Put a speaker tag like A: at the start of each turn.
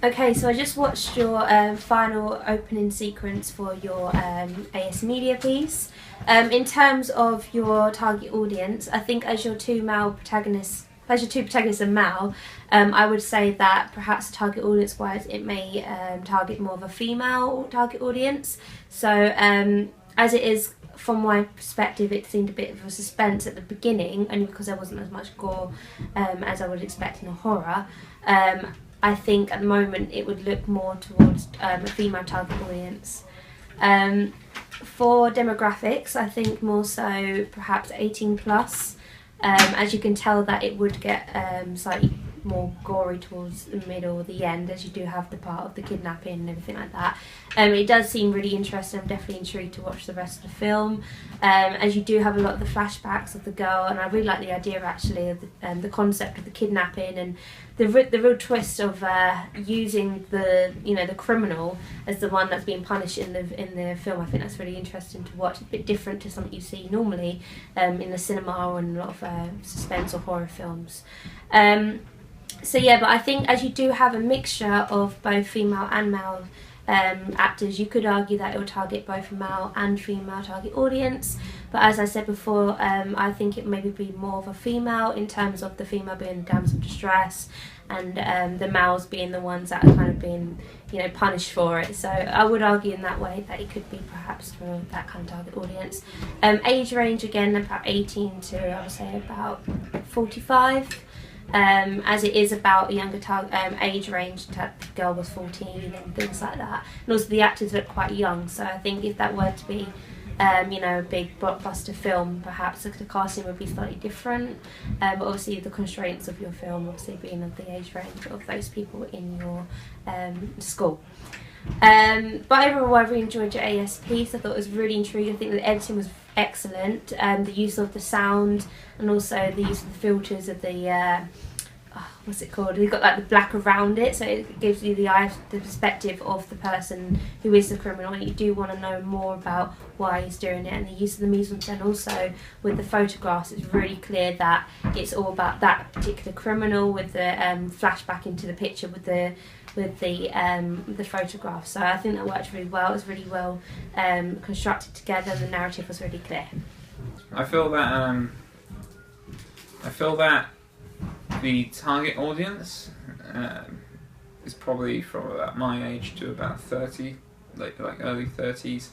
A: Okay, so I just watched your final opening sequence for your AS Media piece. In terms of your target audience, I think as your two protagonists are male, I would say that perhaps target audience-wise, it may target more of a female target audience. So as it is, from my perspective, it seemed a bit of a suspense at the beginning, only because there wasn't as much gore as I would expect in a horror. I think at the moment it would look more towards a female target audience. For demographics, I think more so perhaps 18 plus. As you can tell that it would get slightly more gory towards the middle or the end, as you do have the part of the kidnapping and everything like that. It does seem really interesting. I'm definitely intrigued to watch the rest of the film, as you do have a lot of the flashbacks of the girl, and I really like the idea actually of the concept of the kidnapping and the real twist of using the criminal as the one that's being punished in the film. I think that's really interesting to watch. It's a bit different to something you see normally in the cinema or in a lot of suspense or horror films. So yeah, but I think as you do have a mixture of both female and male actors, you could argue that it will target both a male and female target audience. But as I said before, I think it maybe be more of a female, in terms of the female being the damsel of distress and the males being the ones that are kind of being punished for it. So I would argue in that way that it could be perhaps for that kind of target audience. Age range again about 18 to I would say about 45. As it is about a younger age range, that girl was 14 and things like that. And also the actors look quite young, so I think if that were to be a big blockbuster film, perhaps the casting would be slightly different. But obviously the constraints of your film obviously being of the age range of those people in your school. But overall, I really enjoyed your AS piece. I thought it was really intriguing. I think the editing was excellent. The use of the sound and also the use of the filters of the what's it called? You've got like the black around it, so it gives you the perspective of the person who is the criminal, and you do want to know more about why he's doing it. And the use of the mise-en-scène also with the photographs, it's really clear that it's all about that particular criminal, with the flashback into the picture with the photograph. So I think that worked really well. It was really well constructed together. The narrative was really clear.
B: I feel that the target audience is probably from about my age to about 30, like early 30s.